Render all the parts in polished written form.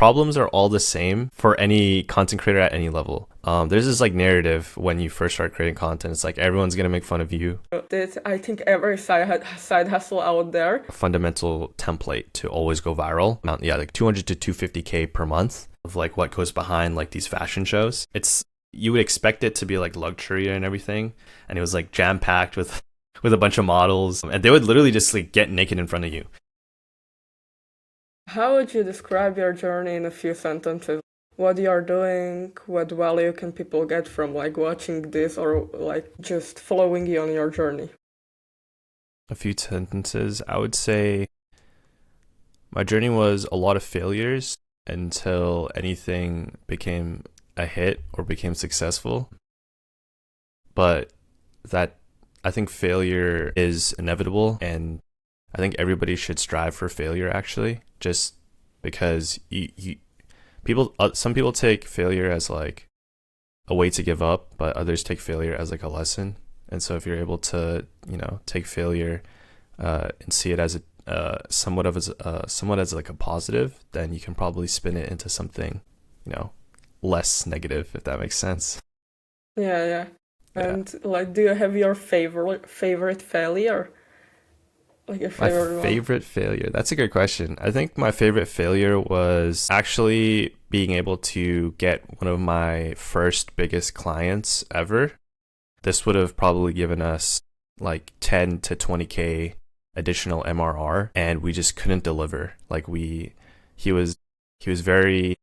problems are all the same for any content creator at any level. There's this like narrative when you first start creating content. It's like everyone's gonna make fun of you. That I think every side hustle out there. A fundamental template to always go viral. Yeah, like 200 to 250K per month of like what goes behind like these fashion shows. You would expect it to be like luxury and everything, and it was like jam packed with a bunch of models, and they would literally just like get naked in front of you. How would you describe your journey in a few sentences? What you are doing, what value can people get from like watching this or like just following you on your journey? A few sentences. I would say my journey was a lot of failures until anything became a hit or became successful. But that I think failure is inevitable, and I think everybody should strive for failure actually, just because some people take failure as like a way to give up, but others take failure as like a lesson. And so if you're able to, take failure and see it as somewhat as like a positive, then you can probably spin it into something, less negative, if that makes sense. Yeah, yeah. Yeah. And like, do you have your favorite failure? Like your My favorite one? favorite failure. That's a good question. I think my favorite failure was actually being able to get one of my first biggest clients ever. This would have probably given us like 10 to 20K additional MRR, and we just couldn't deliver. Like he was very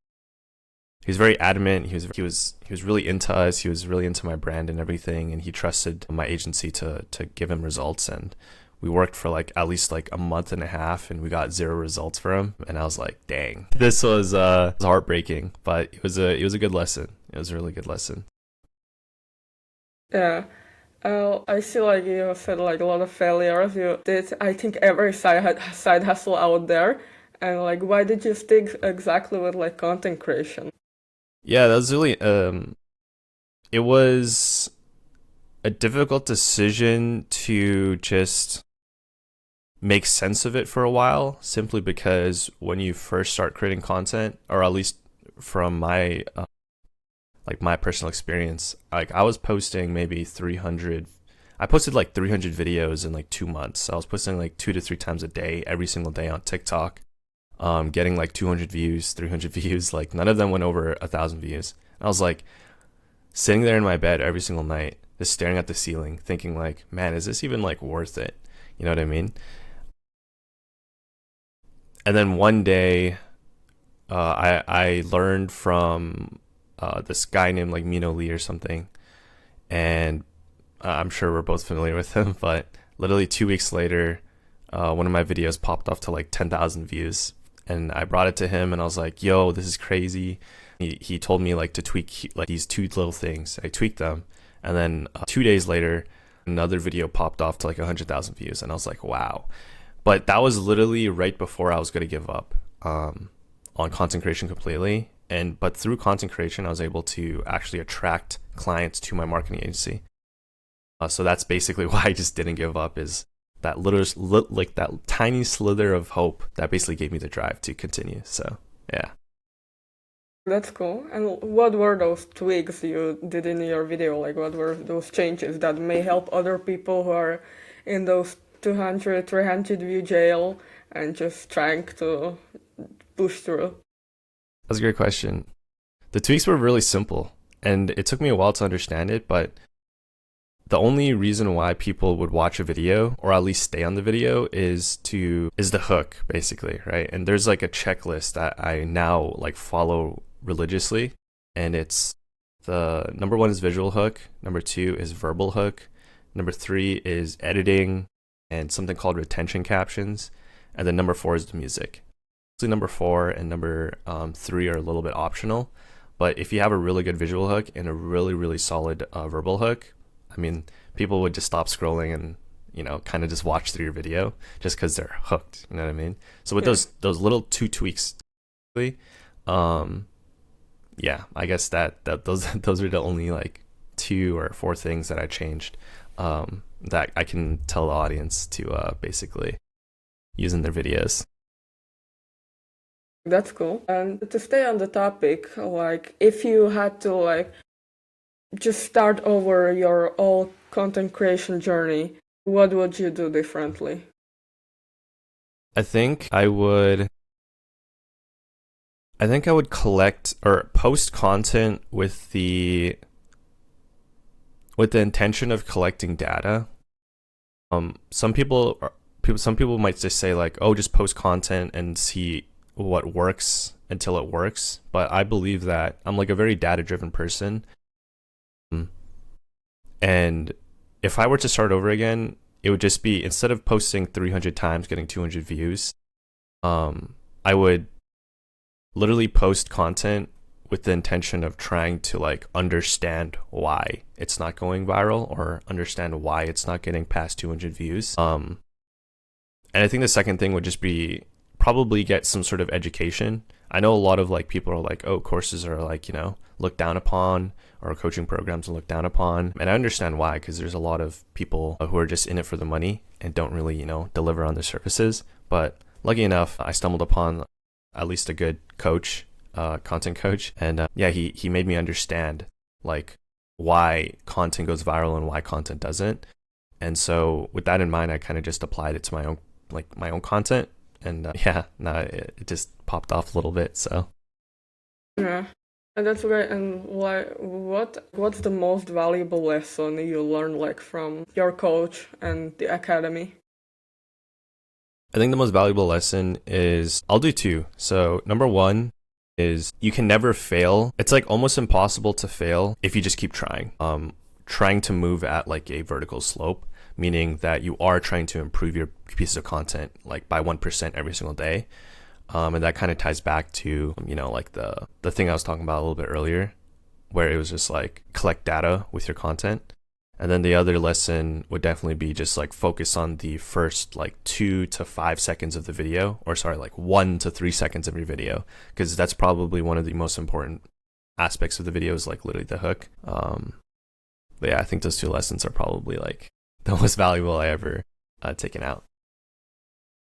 adamant. He was really into us. He was really into my brand and everything, and he trusted my agency to give him results. And we worked for like at least like a month and a half, and we got 0 results for him. And I was like, dang, this was heartbreaking, but it was a good lesson. It was a really good lesson. Yeah. I see like you said like a lot of failures. You did I think every side hustle out there. And like why did you stick exactly with like content creation? Yeah, that was really it was a difficult decision to just make sense of it for a while, simply because when you first start creating content, or at least from my like my personal experience, like I was posting maybe 300. I posted like 300 videos in like 2 months. I was posting like 2 to 3 times a day, every single day on TikTok, getting like 200 views, 300 views. Like none of them went over 1,000 views. And I was like sitting there in my bed every single night, just staring at the ceiling, thinking like, man, is this even like worth it? You know what I mean? And then one day, I learned from this guy named like Mino Lee or something, and I'm sure we're both familiar with him. But literally 2 weeks later, one of my videos popped off to like 10,000 views, and I brought it to him, and I was like, "Yo, this is crazy." He told me like to tweak like these 2 little things. I tweaked them, and then 2 days later, another video popped off to like 100,000 views, and I was like, "Wow." But that was literally right before I was going to give up on content creation completely. But through content creation, I was able to actually attract clients to my marketing agency. So that's basically why I just didn't give up, is that like that tiny slither of hope that basically gave me the drive to continue. So yeah. That's cool. And what were those tweaks you did in your video? Like what were those changes that may help other people who are in those 200, 300 view jail and just trying to push through? That's a great question. The tweaks were really simple, and it took me a while to understand it, but the only reason why people would watch a video, or at least stay on the video, is the hook, basically, right? And there's like a checklist that I now like follow religiously, and it's the number 1 is visual hook, number 2 is verbal hook, number 3 is editing and something called retention captions, and then number 4 is the music. So number 4 and number 3 are a little bit optional, but if you have a really good visual hook and a really, really solid verbal hook, I mean, people would just stop scrolling and, kind of just watch through your video just because they're hooked. You know what I mean? So with those little 2 tweaks, yeah, I guess that those are the only like 2 or 4 things that I changed, that I can tell the audience to basically use in their videos. That's cool. And to stay on the topic, like if you had to like just start over your whole content creation journey, what would you do differently? I think I would collect or post content with the intention of collecting data. Some people might just say like, "Oh, just post content and see what works until it works." But I believe that I'm like a very data-driven person. Um, And if I were to start over again, it would just be instead of posting 300 times getting 200 views, I would literally post content with the intention of trying to like understand why it's not going viral or understand why it's not getting past 200 views. And I think the second thing would just be probably get some sort of education. I know a lot of like people are like, oh, courses are like, looked down upon, or coaching programs are looked down upon. And I understand why, because there's a lot of people who are just in it for the money and don't really, deliver on their services. But lucky enough, I stumbled upon at least a good coach, content coach. And yeah, he made me understand like why content goes viral and why content doesn't. And so with that in mind, I kind of just applied it to my own content, and yeah, no, it just popped off a little bit. So Yeah. And that's great. And what's the most valuable lesson you learned like from your coach and the academy? I think the most valuable lesson is I'll do two. So number one is you can never fail. It's like almost impossible to fail if you just keep trying. Trying to move at like a vertical slope, meaning that you are trying to improve your piece of content like by 1% every single day. And that kind of ties back to, like the thing I was talking about a little bit earlier, where it was just like collect data with your content. And then the other lesson would definitely be just like focus on the first like 2 to 5 seconds of the video, or sorry, like 1 to 3 seconds of your video, because that's probably one of the most important aspects of the video is like literally the hook. But yeah, I think those two lessons are probably like the most valuable I ever taken out.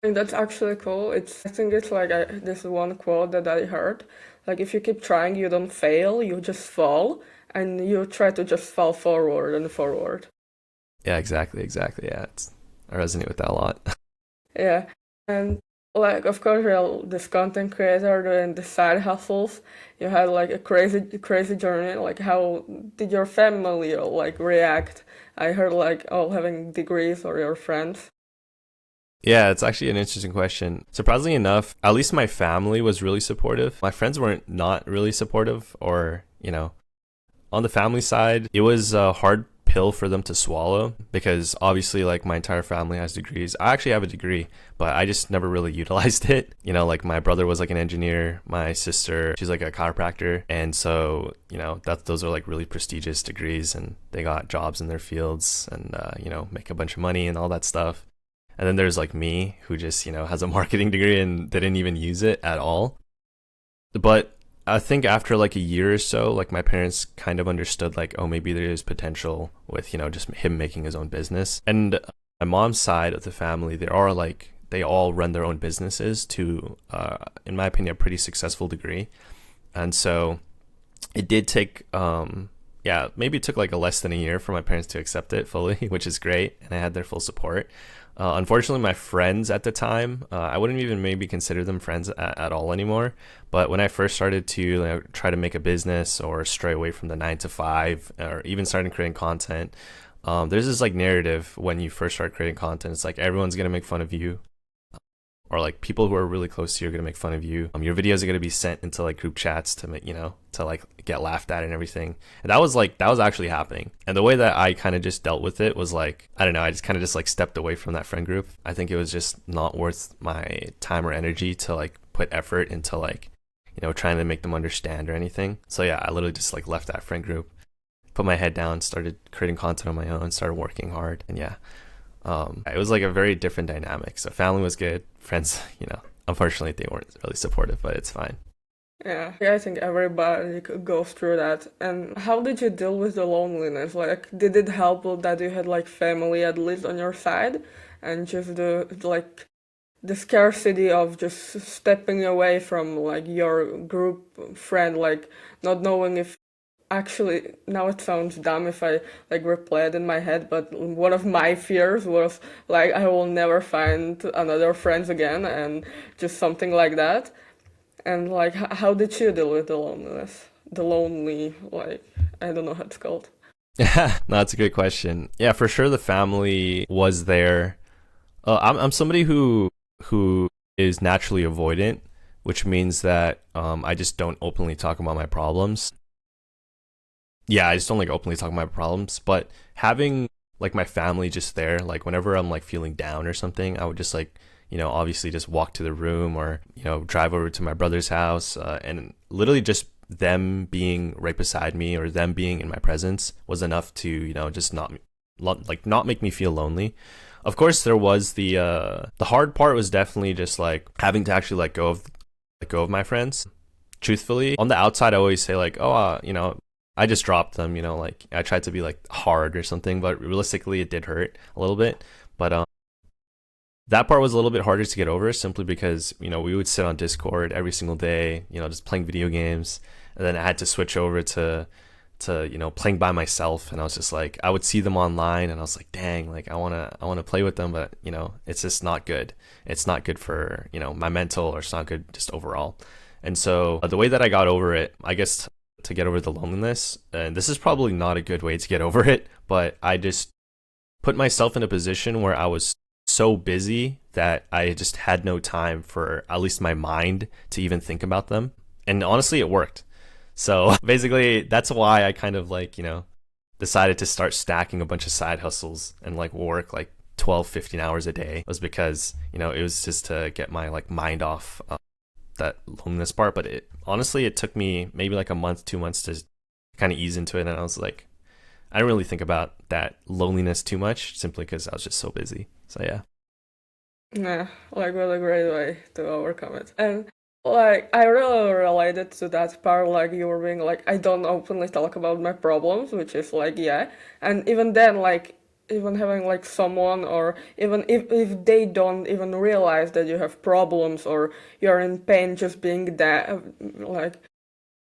I think that's actually cool. I think it's like this one quote that I heard. Like, if you keep trying, you don't fail, you just fall, and you try to just fall forward and forward. Yeah, exactly. Yeah, I resonate with that a lot. Yeah. And, like, of course, you're this content creator doing the side hustles. You had, like, a crazy journey. Like, how did your family, like, react? I heard, like, all having degrees or your friends. Yeah, it's actually an interesting question. Surprisingly enough, at least my family was really supportive. My friends weren't not really supportive, or, on the family side, it was a hard pill for them to swallow because obviously like my entire family has degrees. I actually have a degree, but I just never really utilized it. Like my brother was like an engineer, my sister, she's like a chiropractor, and so, those are like really prestigious degrees, and they got jobs in their fields and make a bunch of money and all that stuff. And then there's like me who just, has a marketing degree and didn't even use it at all. But I think after like a year or so, like my parents kind of understood like, oh, maybe there is potential with, just him making his own business. And my mom's side of the family, they all run their own businesses to, in my opinion, a pretty successful degree. And so it did take, yeah, maybe it took like a less than a year for my parents to accept it fully, which is great. And I had their full support. Unfortunately, my friends at the time, I wouldn't even maybe consider them friends at all anymore. But when I first started to try to make a business or stray away from the 9 to 5, or even starting creating content, there's this like narrative when you first start creating content. It's like everyone's gonna make fun of you, or like people who are really close to you are gonna make fun of you. Your videos are gonna be sent into like group chats to make to like get laughed at and everything. And that was actually happening. And the way that I kind of just dealt with it was like, I don't know, I just kind of just like stepped away from that friend group. I think it was just not worth my time or energy to like put effort into like trying to make them understand or anything. So yeah, I literally just like left that friend group, put my head down, started creating content on my own, started working hard, and yeah, it was like a very different dynamic. So family was good, friends, unfortunately they weren't really supportive, but it's fine. Yeah, I think everybody goes through that. And how did you deal with the loneliness? Like, did it help that you had like family at least on your side, and just the like the scarcity of just stepping away from like your group friend, like not knowing if actually, now it sounds dumb if I like replay it in my head, but one of my fears was like I will never find another friends again and just something like that. And like how did you deal with the loneliness? The lonely, like I don't know how it's called. No, that's a great question. Yeah, for sure the family was there. I'm somebody who is naturally avoidant, which means that I just don't openly talk about my problems. Yeah, I just don't like openly talk about my problems. But having like my family just there, like whenever I'm like feeling down or something, I would just like, obviously just walk to the room or, drive over to my brother's house and literally just them being right beside me or them being in my presence was enough to, just not make me feel lonely. Of course, there was the hard part was definitely just like having to actually let go of my friends. Truthfully, on the outside, I always say like, oh, I just dropped them. Like I tried to be like hard or something, but realistically, it did hurt a little bit. But that part was a little bit harder to get over, simply because we would sit on Discord every single day, just playing video games, and then I had to switch over to playing by myself, and I was just like I would see them online and I was like, dang, like I want to play with them, but it's just not good. It's not good for my mental, or it's not good just overall. And so the way that I got over it, I guess, to get over the loneliness, and this is probably not a good way to get over it, but I just put myself in a position where I was so busy that I just had no time for at least my mind to even think about them. And honestly, it worked. So basically, that's why I kind of like, decided to start stacking a bunch of side hustles and like work like 12, 15 hours a day, was because, it was just to get my like mind off that loneliness part. But it honestly, it took me maybe like a month, 2 months to kind of ease into it. And I was like, I didn't really think about that loneliness too much, simply because I was just so busy. So yeah. Yeah, like what a great way to overcome it. And like I really related to that part, like you were being like, I don't openly talk about my problems, which is like, yeah. And even then, like even having like someone, or even if they don't even realize that you have problems or you're in pain, just being there, like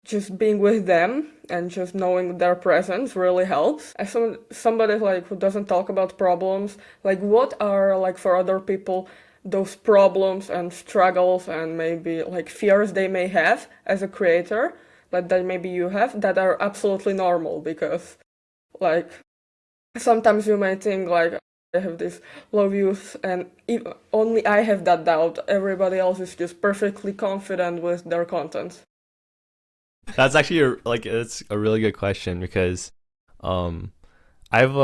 just being with them and just knowing their presence really helps. As somebody like who doesn't talk about problems, like what are like for other people those problems and struggles and maybe like fears they may have as a creator, that maybe you have, that are absolutely normal, because like sometimes you may think like I have this low views and only I have that doubt. Everybody else is just perfectly confident with their content. That's actually it's a really good question, because um I have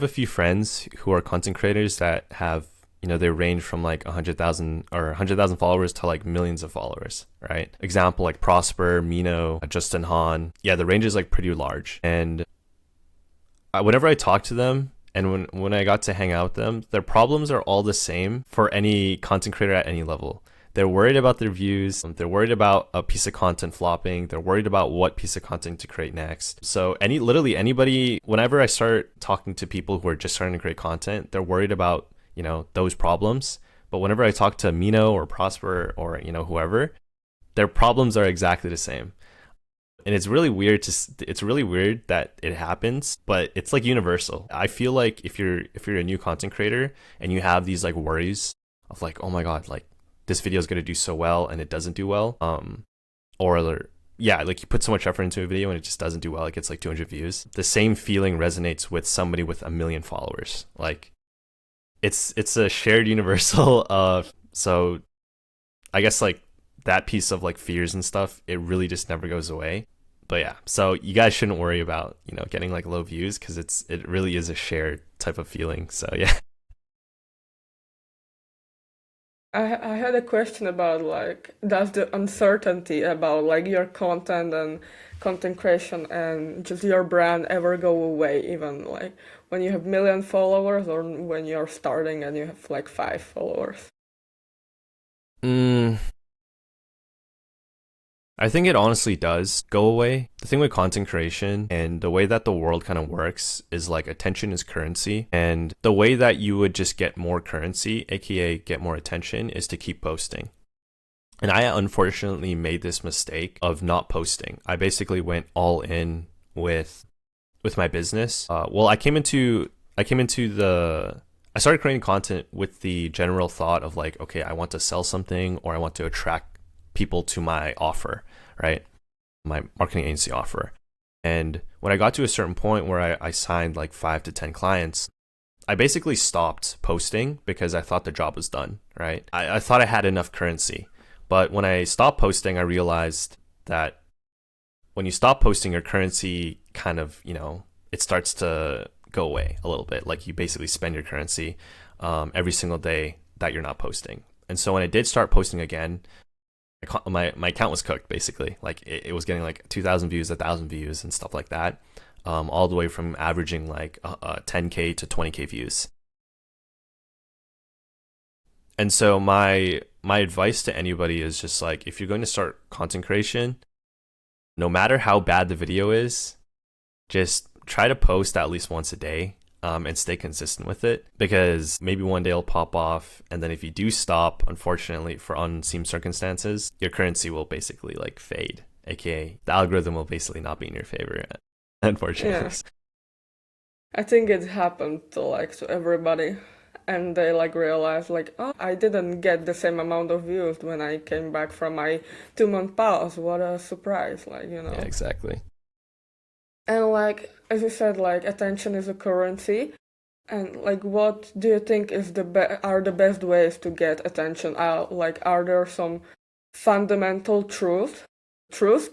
a few friends who are content creators that have, they range from like 100,000 or 100,000 followers to like millions of followers, right? Example like Prosper, Mino, Justin Han. Yeah, the range is like pretty large. And whenever I talk to them, and when I got to hang out with them, their problems are all the same for any content creator at any level. They're worried about their views. They're worried about a piece of content flopping. They're worried about what piece of content to create next. So literally anybody, whenever I start talking to people who are just starting to create content, they're worried about, those problems. But whenever I talk to Mino or Prosper or, whoever, their problems are exactly the same. And it's really weird that it happens, but it's like universal. I feel like if you're a new content creator and you have these like worries of like, oh my god, like this video is going to do so well and it doesn't do well, or yeah, like you put so much effort into a video and it just doesn't do well, it gets like 200 views, the same feeling resonates with somebody with a million followers. Like it's a shared universal. So I guess like that piece of like fears and stuff, it really just never goes away. But yeah, so you guys shouldn't worry about, getting like low views, because it really is a shared type of feeling. So yeah. I had a question about like does the uncertainty about like your content and content creation and just your brand ever go away, even like when you have million followers or when you're starting and you have like 5 followers? mm, I think it honestly does go away. The thing with content creation and the way that the world kind of works is like attention is currency. And the way that you would just get more currency, aka get more attention, is to keep posting. And I unfortunately made this mistake of not posting. I basically went all in with my business. I started creating content with the general thought of like, okay, I want to sell something or I want to attract people to my offer, right? My marketing agency offer. And when I got to a certain point where I signed like 5 to 10 clients, I basically stopped posting because I thought the job was done, right? I thought I had enough currency. But when I stopped posting, I realized that when you stop posting, your currency kind of, it starts to go away a little bit. Like you basically spend your currency every single day that you're not posting. And so when I did start posting again, my account was cooked basically. Like it was getting like 2,000 views, 1,000 views and stuff like that. All the way from averaging like 10K to 20K views. And so my advice to anybody is just like, if you're going to start content creation, no matter how bad the video is, just try to post at least once a day, and stay consistent with it, because maybe one day it'll pop off. And then if you do stop, unfortunately, for unseen circumstances, your currency will basically like fade, aka the algorithm will basically not be in your favor, unfortunately. Yeah. I think it happened to everybody, and they like realized like, oh, I didn't get the same amount of views when I came back from my 2 month pause. What a surprise, Yeah, exactly. And like as you said, like attention is a currency. And like, what do you think is are the best ways to get attention? Like, are there some fundamental truth,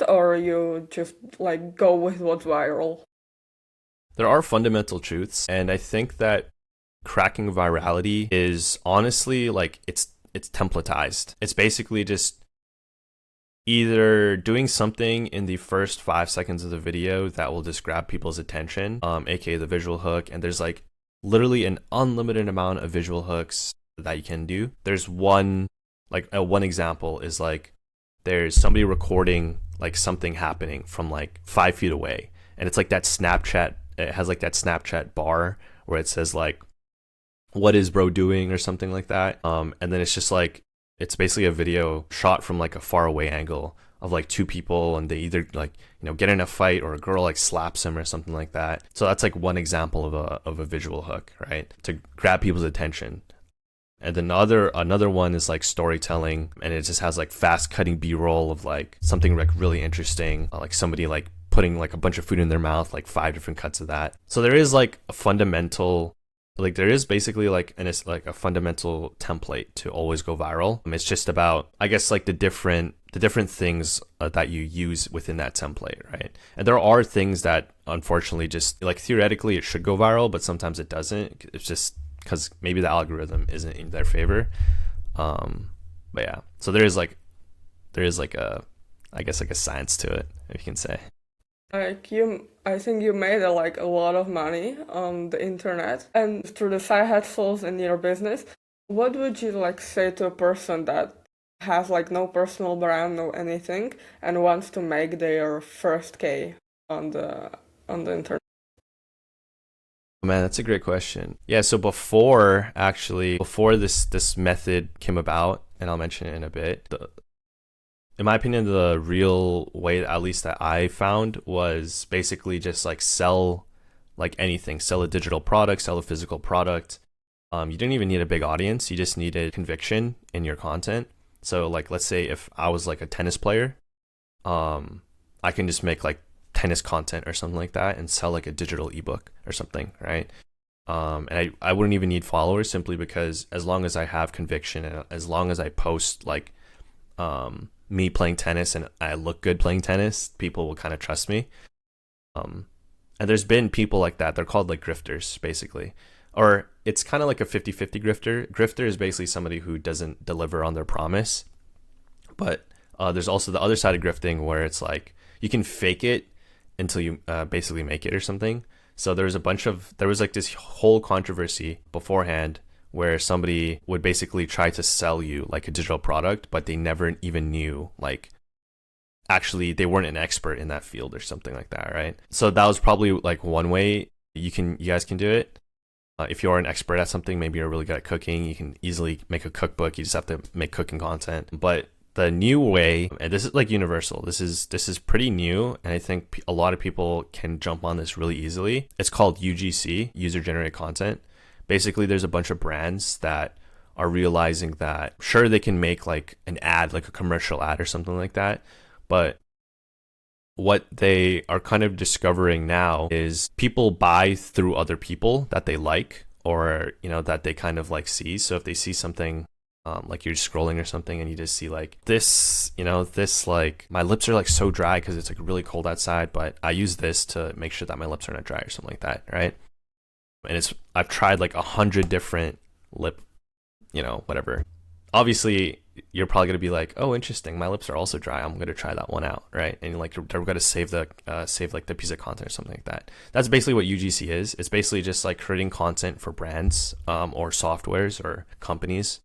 or you just like go with what's viral? There are fundamental truths, and I think that cracking virality is honestly like it's templatized. It's basically just either doing something in the first 5 seconds of the video that will just grab people's attention, aka the visual hook, and there's like literally an unlimited amount of visual hooks that you can do. There's one example is like there's somebody recording like something happening from like 5 feet away, and it's like that Snapchat. It has like that Snapchat bar where it says like, "What is bro doing?" or something like that. And then it's just like it's basically a video shot from like a far away angle of like two people, and they either like get in a fight or a girl like slaps him or something like that. So that's like one example of a visual hook, right, to grab people's attention. And then another one is like storytelling, and it just has like fast cutting B-roll of like something like really interesting, like somebody like putting like a bunch of food in their mouth, like 5 different cuts of that. So there is like a fundamental, like there is basically like a fundamental template to always go viral. It's just about, I guess, like the different things that you use within that template, right? And there are things that unfortunately just like theoretically it should go viral, but sometimes it doesn't. It's just because maybe the algorithm isn't in their favor. But yeah, so there is like a, I guess like a science to it, if you can say. Like I think you made like a lot of money on the internet and through the side hustles in your business. What would you like say to a person that has like no personal brand, no anything, and wants to make their first K on the internet? Man, that's a great question. Yeah, so before this method came about, and I'll mention it in a bit, in my opinion, the real way, at least that I found, was basically just like sell like anything, sell a digital product, sell a physical product. You didn't even need a big audience. You just needed conviction in your content. So like, let's say if I was like a tennis player, I can just make like tennis content or something like that and sell like a digital ebook or something, right? And I wouldn't even need followers, simply because as long as I have conviction and as long as I post like me playing tennis and I look good playing tennis, people will kind of trust me. And there's been people like that. They're called like grifters, basically. Or it's kind of like a 50-50 grifter. Grifter is basically somebody who doesn't deliver on their promise. But there's also the other side of grifting where it's like you can fake it until you basically make it or something. So there was like this whole controversy beforehand where somebody would basically try to sell you like a digital product, but they never even knew like actually they weren't an expert in that field or something like that, right? So that was probably like one way you guys can do it. If you are an expert at something, maybe you're really good at cooking, you can easily make a cookbook. You just have to make cooking content. But the new way, and this is like universal, this is pretty new, and I think a lot of people can jump on this really easily. It's called UGC, user generated content. Basically, there's a bunch of brands that are realizing that sure, they can make like an ad, like a commercial ad or something like that, but what they are kind of discovering now is people buy through other people that they like, or that they kind of like see. So if they see something, like you're scrolling or something and you just see like this, this, like my lips are like so dry because it's like really cold outside, but I use this to make sure that my lips are not dry or something like that, right? And I've tried like 100 different lip, whatever. Obviously, you're probably gonna be like, oh, interesting, my lips are also dry, I'm gonna try that one out, right? And like you're gonna save like the piece of content or something like that. That's basically what UGC is. It's basically just like creating content for brands, or softwares or companies.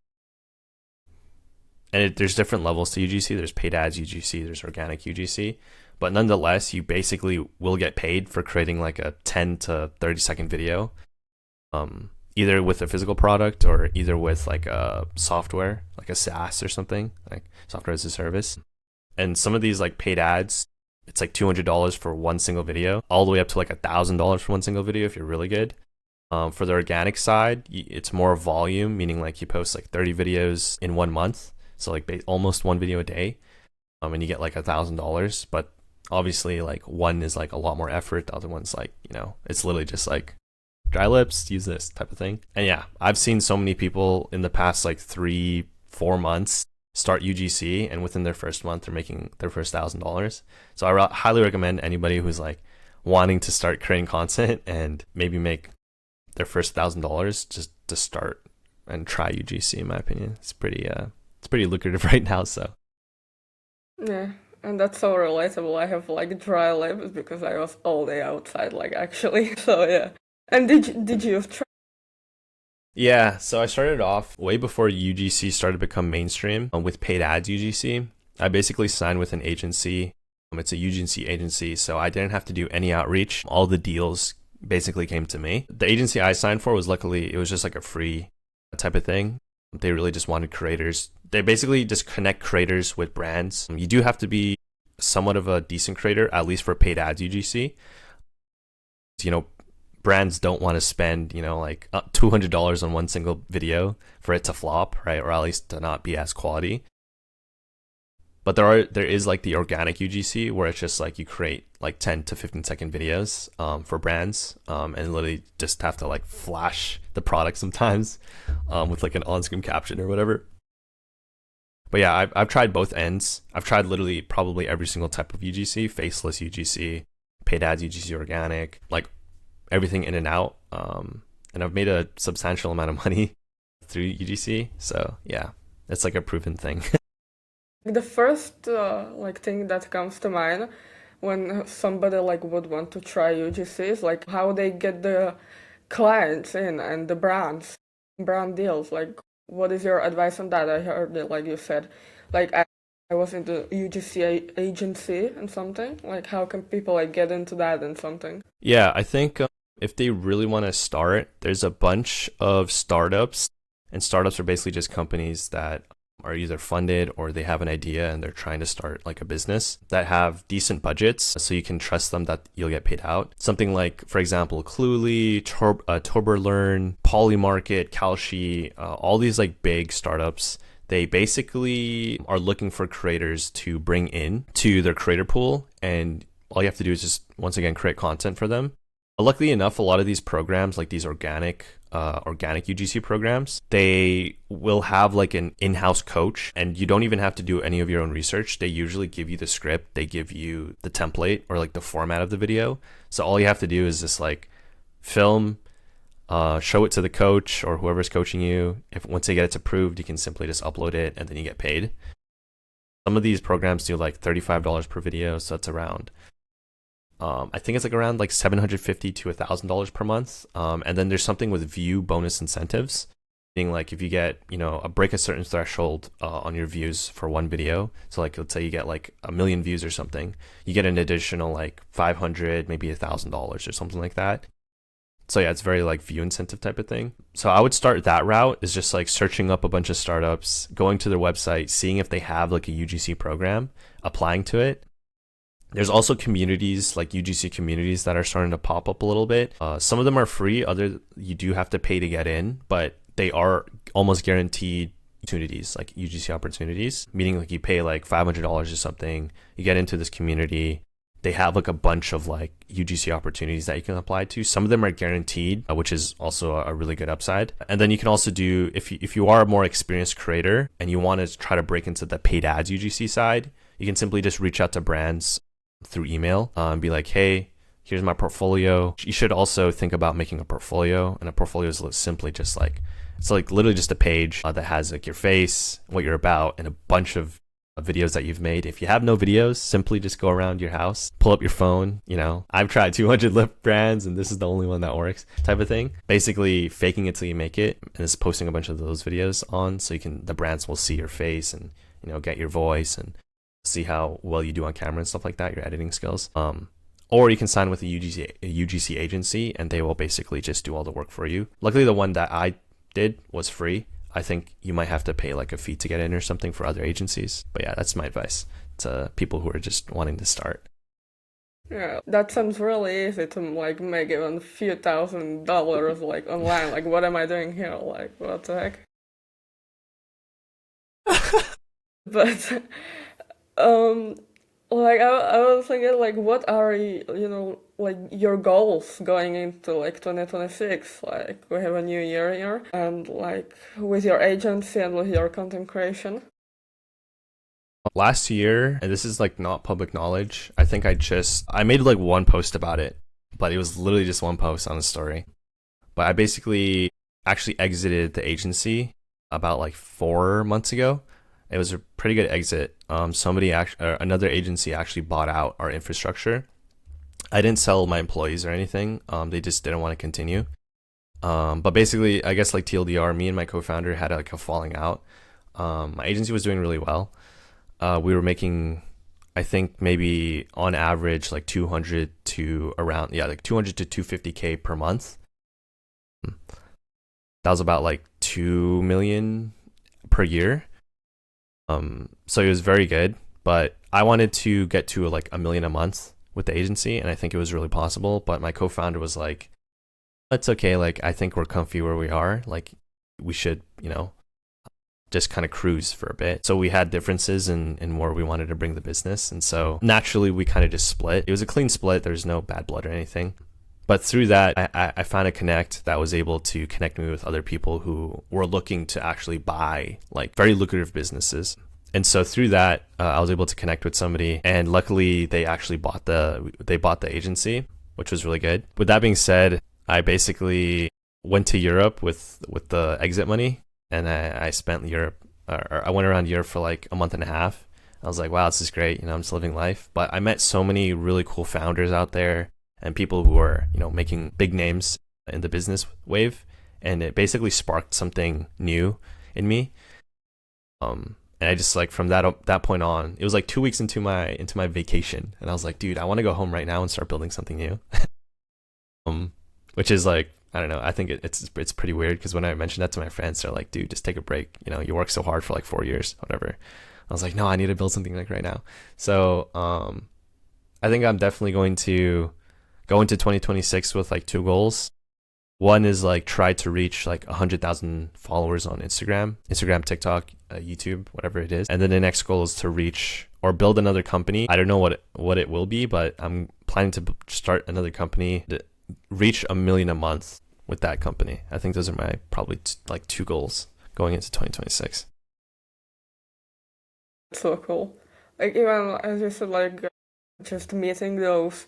And there's different levels to UGC. There's paid ads UGC, there's organic UGC, but nonetheless, you basically will get paid for creating like a 10 to 30-second video, either with a physical product or either with like a software, like a SaaS or something, like software as a service. And some of these like paid ads, it's like $200 for one single video, all the way up to like $1,000 for one single video if you're really good. For the organic side, it's more volume, meaning like you post like 30 videos in 1 month, so like almost one video a day, and you get like $1,000. But obviously, like one is like a lot more effort, the other one's like, it's literally just like dry lips, use this type of thing. And yeah, I've seen so many people in the past like 3-4 months start UGC, and within their first month they're making their first $1,000. So I highly recommend anybody who's like wanting to start creating content and maybe make their first $1,000 just to start and try UGC. In my opinion, it's pretty lucrative right now. So Yeah, and that's so relatable. I have like dry lips because I was all day outside, like actually. So yeah. And did you try? yeah, so I started off way before UGC started to become mainstream, with paid ads UGC. I basically signed with an agency. It's a UGC agency, so I didn't have to do any outreach. All the deals basically came to me. The agency I signed for was, luckily, it was just like a free type of thing. They really just wanted creators. They basically just connect creators with brands. You do have to be somewhat of a decent creator, at least for paid ads UGC. Brands don't want to spend, like $200 on one single video for it to flop, right? Or at least to not be as quality. But there is like the organic UGC, where it's just like you create like 10 to 15-second videos, for brands, and literally just have to like flash the product sometimes, with like an on-screen caption or whatever. But yeah, I've tried both ends. I've tried literally probably every single type of UGC: faceless UGC, paid ads UGC, organic, like everything in and out. And I've made a substantial amount of money through UGC. So yeah, it's like a proven thing. The first like thing that comes to mind when somebody like would want to try UGC is like how they get the clients in and the brand deals. Like, what is your advice on that? I heard that, like you said, like I was in the UGC agency and something. Like, how can people like get into that and something? Yeah, I think if they really want to start, there's a bunch of startups, and startups are basically just companies that are either funded or they have an idea and they're trying to start like a business, that have decent budgets, so you can trust them that you'll get paid out. Something like, for example, Cluely, Turbolearn, Polymarket, Kalshi, all these like big startups, they basically are looking for creators to bring in to their creator pool, and all you have to do is just, once again, create content for them. Luckily enough, a lot of these programs, like these organic UGC programs, they will have like an in-house coach, and you don't even have to do any of your own research. They usually give you the script, they give you the template or like the format of the video. So all you have to do is just like film, show it to the coach or whoever's coaching you. If once they get it approved, you can simply just upload it and then you get paid. Some of these programs do like $35 per video, so it's around I think it's like around like $750 to $1,000 per month. And then there's something with view bonus incentives. Meaning like if you get, break a certain threshold on your views for one video. So like let's say you get like 1 million views or something, you get an additional like 500, maybe $1,000 or something like that. So yeah, it's very like view incentive type of thing. So I would start that route, is just like searching up a bunch of startups, going to their website, seeing if they have like a UGC program, applying to it. There's also communities like UGC communities that are starting to pop up a little bit. Some of them are free, other you do have to pay to get in, but they are almost guaranteed opportunities, like UGC opportunities, meaning like you pay like $500 or something, you get into this community. They have like a bunch of like UGC opportunities that you can apply to. Some of them are guaranteed, which is also a really good upside. And then you can also do, if you are a more experienced creator and you want to try to break into the paid ads UGC side, you can simply just reach out to brands through email and be like, hey, here's my portfolio. You should also think about making a portfolio. And a portfolio is simply just like, it's like literally just a page that has like your face, what you're about, and a bunch of videos that you've made. If you have no videos, simply just go around your house, pull up your phone. I've tried 200 lip brands and this is the only one that works, type of thing. Basically faking it till you make it, and just posting a bunch of those videos on, so the brands will see your face and get your voice and see how well you do on camera and stuff like that, your editing skills. Or you can sign with a UGC agency and they will basically just do all the work for you. Luckily, the one that I did was free. I think you might have to pay like a fee to get in or something for other agencies. But yeah, that's my advice to people who are just wanting to start. Yeah, that sounds really easy to like make even a few $1,000 like online. Like, what am I doing here? Like, what the heck? But um, like I was thinking, like, what are like your goals going into like 2026? Like, we have a new year here, and like with your agency and with your content creation. Last year, and this is like not public knowledge, I think I made like one post about it, but it was literally just one post on a story. But I basically actually exited the agency about like 4 months ago. It was a pretty good exit. Another agency actually bought out our infrastructure. I didn't sell my employees or anything. They just didn't want to continue. But basically, I guess like TLDR, me and my co-founder had like a falling out. My agency was doing really well. We were making, I think maybe on average like 200 to around, yeah, like 200 to 250K per month. That was about like 2 million per year. So it was very good, but I wanted to get to like 1 million a month with the agency, and I think it was really possible. But my co-founder was like, "It's okay. Like, I think we're comfy where we are. Like, we should, just kind of cruise for a bit." So we had differences in where we wanted to bring the business, and so naturally we kind of just split. It was a clean split. There's no bad blood or anything. But through that, I found a connect that was able to connect me with other people who were looking to actually buy like very lucrative businesses. And so through that, I was able to connect with somebody, and luckily they actually bought the agency, which was really good. With that being said, I basically went to Europe with the exit money, and I spent Europe, or I went around Europe for like a month and a half. I was like, wow, this is great. I'm just living life. But I met so many really cool founders out there and people who are, making big names in the business wave. And it basically sparked something new in me. And I just like from that point on, it was like 2 weeks into my vacation, and I was like, dude, I want to go home right now and start building something new. Which is like, I don't know. I think it's pretty weird, because when I mentioned that to my friends, they're like, dude, just take a break. You work so hard for like 4 years, whatever. I was like, no, I need to build something like right now. So I think I'm definitely going to go into 2026 with like 2 goals. One is like try to reach like 100,000 followers on Instagram, TikTok, YouTube, whatever it is. And then the next goal is to reach or build another company. I don't know what it will be, but I'm planning to start another company to reach 1 million a month with that company. I think those are my probably like 2 goals going into 2026. So cool. Like, even as you said, like just meeting those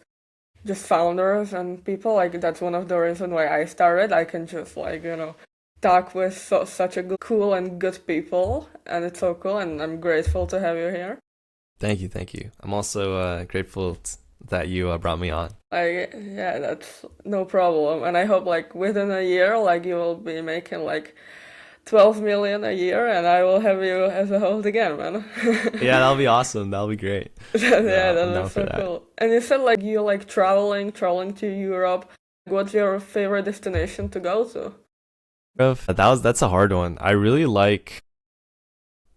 just founders and people, like that's one of the reasons why I started. I can just like talk with such a cool and good people, and it's so cool, and I'm grateful to have you here. Thank you. I'm also grateful that you brought me on. Like, yeah, that's no problem, and I hope like within a year, like you will be making like 12 million a year, and I will have you as a host again, man. Yeah, that'll be awesome. That'll be great. Yeah, No, that I'm down was for so that. cool. And you said like you like traveling to Europe. What's your favorite destination to go to? That's a hard one. I really like.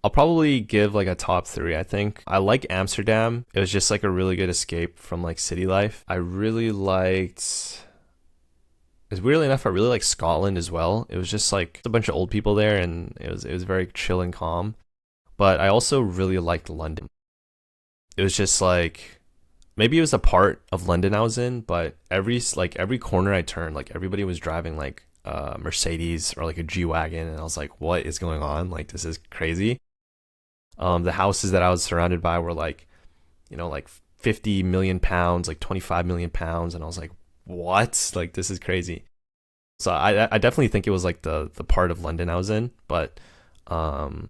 I'll probably give like a top three. I think I like Amsterdam. It was just like a really good escape from like city life. I really liked. It's weirdly enough, I really like Scotland as well. It was just like a bunch of old people there, and it was very chill and calm. But I also really liked London. It was just like maybe it was a part of London I was in, but every corner I turned, like everybody was driving like a Mercedes or like a G wagon, and I was like, what is going on? Like this is crazy. The houses that I was surrounded by were like, like 50 million pounds, like 25 million pounds, and I was like, what? Like this is crazy. So I definitely think it was like the part of London I was in, but um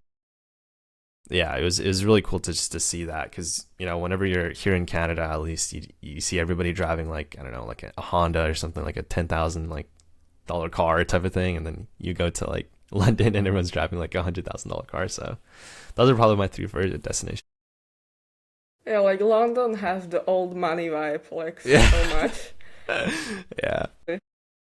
yeah, it was really cool to just to see that because whenever you're here in Canada, at least you see everybody driving like I don't know like a Honda or something like a 10,000 like dollar car type of thing, and then you go to like London and everyone's driving like $100,000 car. So those are probably my three favorite destinations. Yeah, like London has the old money vibe, like Yeah, so much. yeah, yeah.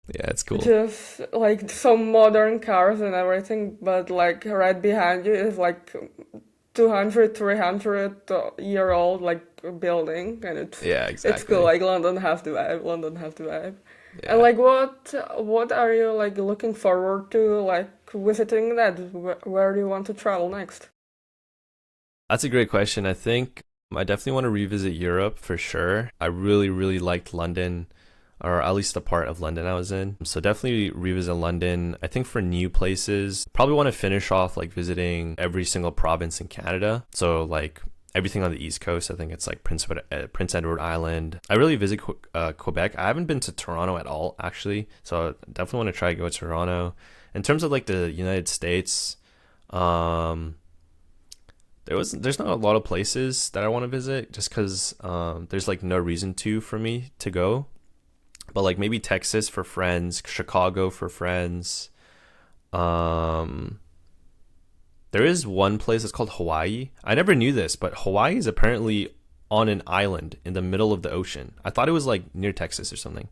It's cool. Just like some modern cars and everything, but like right behind you is like 200, 300 year old like building, and Yeah, it's cool. exactly. Like London has the vibe. London has the vibe. And Yeah. like what are you like looking forward to like visiting that? Where do you want to travel next? That's a great question. I think I definitely want to revisit Europe for sure. I really, really liked London, or at least the part of London I was in. So definitely revisit London. I think for new places, probably want to finish off like visiting every single province in Canada. So like everything on the East Coast. I think it's like Prince Edward Island. I really visit Quebec. I haven't been to Toronto at all actually. So I definitely want to try to go to Toronto. In terms of like the United States, um there's not a lot of places that I want to visit just because there's like no reason to for me to go. But like maybe Texas for friends, Chicago for friends. Um, there is one place that's called Hawaii. I never knew this, but Hawaii is apparently on an island in the middle of the ocean. I thought it was like near Texas or something.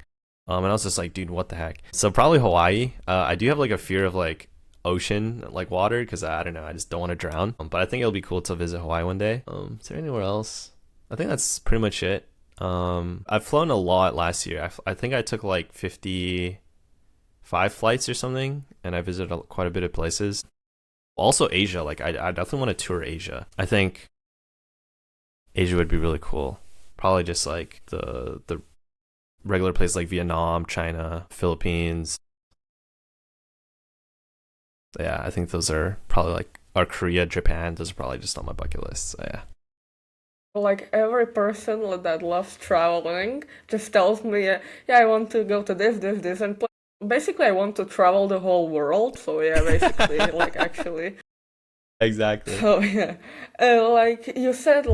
And I was just like, dude, what the heck? So probably Hawaii. I do have like a fear of like ocean, like water, because I don't know, I just don't want to drown. But I think it'll be cool to visit Hawaii one day. Is there anywhere else? I think that's pretty much it. I've flown a lot last year. I think I took like 55 flights or something, and I visited quite a bit of places. Also Asia, like I definitely want to tour Asia. I think Asia would be really cool. Probably just like the regular places like Vietnam, China, Philippines. Yeah, I think those are probably like or Korea, Japan. Those are probably just on my bucket list. So yeah. Like every person that loves traveling just tells me, yeah, I want to go to this, and basically I want to travel the whole world. So yeah, basically, like actually, Exactly. so yeah, like you said,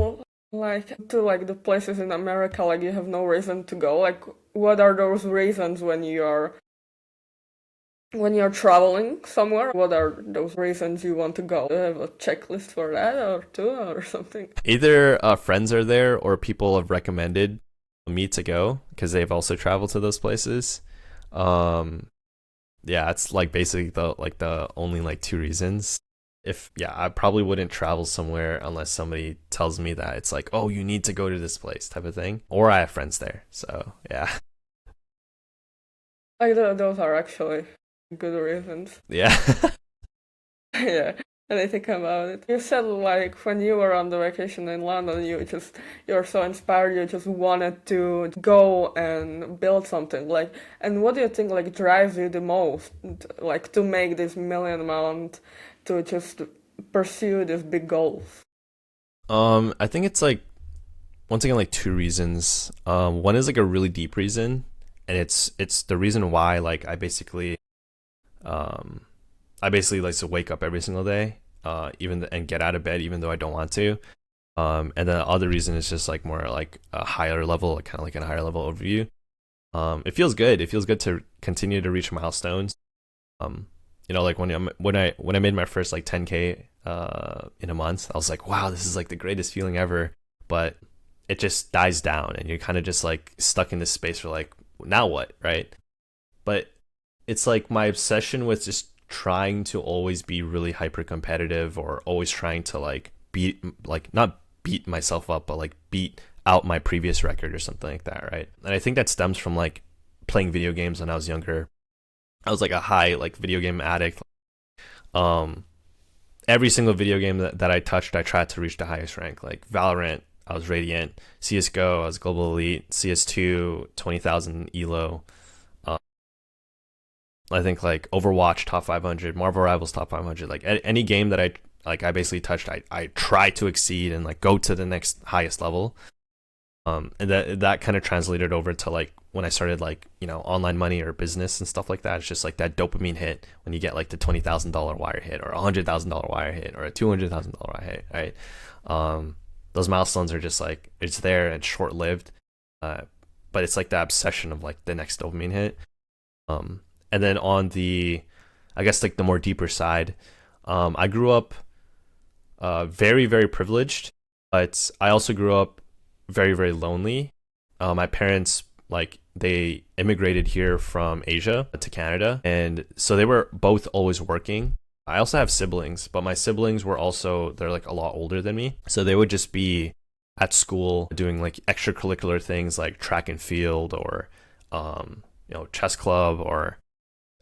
like to like the places in America, like you have no reason to go. Like, what are those reasons when you're traveling somewhere? What are those reasons you want to go? Do you have a checklist for that or two or something? Either friends are there or people have recommended me to go because they've also traveled to those places. Um, yeah, it's like basically the only like two reasons. If yeah, I probably wouldn't travel somewhere unless somebody tells me that it's like, oh, you need to go to this place type of thing, or I have friends there. So yeah, Like those are actually good reasons. yeah, Yeah, and I think about it. You said like when you were on the vacation in London, you're so inspired, you just wanted to go and build something. Like, and what do you think like drives you the most, like to make this million amount, to just pursue these big goals? I think it's like once again like two reasons. One is like a really deep reason, and it's the reason why like um I basically like to wake up every single day, and get out of bed even though I don't want to. And then the other reason is just like more like a higher level, kind of like a higher level overview. It feels good. It feels good to continue to reach milestones. Um, You know, like when I made my first like 10K in a month, I was like, wow, this is like the greatest feeling ever. But it just dies down, and you're kind of just like stuck in this space for like, now what, right? But it's like my obsession with just trying to always be really hyper competitive, or always trying to like beat, like not beat myself up, but like beat out my previous record or something like that, right? And I think that stems from like playing video games when I was younger. I was like a high like video game addict. Um, every single video game that I touched, I tried to reach the highest rank. Like Valorant, I was Radiant. CS:GO, I was Global Elite. CS2, 20,000 Elo. Uh, I think like Overwatch top 500, Marvel Rivals top 500. Like any game that I basically touched, I try to exceed and like go to the next highest level. And that kind of translated over to like when I started like, you know, online money or business and stuff like that. It's just like that dopamine hit when you get like the $20,000 wire hit, or $100,000 wire hit, or a $200,000 wire hit, right? Those milestones are just like, it's there and short lived, but it's like the obsession of like the next dopamine hit. And then on the, I guess like the more deeper side, I grew up very very privileged, but I also grew up very very lonely. My parents, like, they immigrated here from Asia to Canada, and so they were both always working. I also have siblings, but my siblings were also, they're like a lot older than me, so they would just be at school doing like extracurricular things like track and field, or you know, chess club or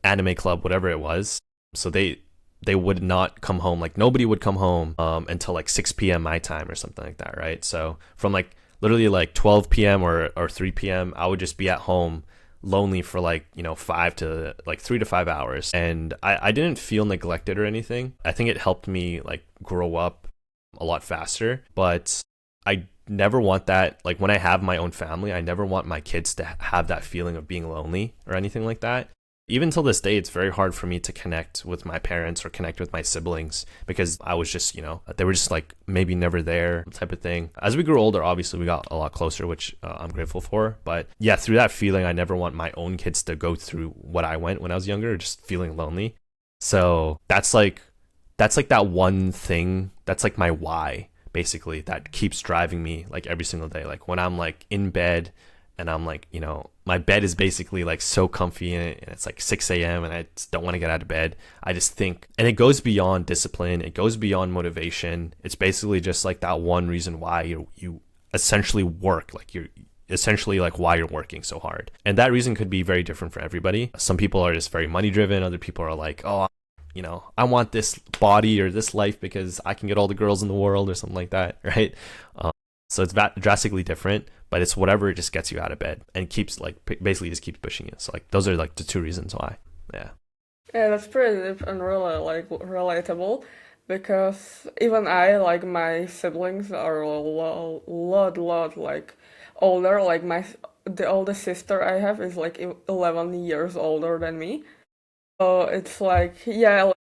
anime club, whatever it was. So they would not come home, like nobody would come home until like 6 p.m. my time or something like that, right? So from like literally like 12 p.m. or 3 p.m., I would just be at home lonely for like, you know, 3 to 5 hours. And I didn't feel neglected or anything. I think it helped me like grow up a lot faster, but I never want that. Like when I have my own family, I never want my kids to have that feeling of being lonely or anything like that. Even till this day, it's very hard for me to connect with my parents or connect with my siblings, because I was just, you know, they were just like maybe never there type of thing. As we grew older, obviously we got a lot closer, which I'm grateful for. But yeah, through that feeling, I never want my own kids to go through what I went when I was younger, just feeling lonely. So that's like that one thing. That's like my why, basically, that keeps driving me like every single day. Like when I'm like in bed and I'm like, you know, my bed is basically like so comfy in it, and it's like 6 a.m. and I just don't want to get out of bed. I just think, and it goes beyond discipline, it goes beyond motivation. It's basically just like that one reason why you essentially work, like you're essentially like why you're working so hard. And that reason could be very different for everybody. Some people are just very money driven. Other people are like, oh, you know, I want this body or this life because I can get all the girls in the world or something like that, right? So it's drastically different, but it's whatever just gets you out of bed and keeps like basically just keeps pushing you. So like those are like the two reasons why. Yeah. Yeah, that's pretty deep and really like relatable, because even I, like, my siblings are a lot like older. Like the oldest sister I have is like 11 years older than me. So it's like, yeah, like,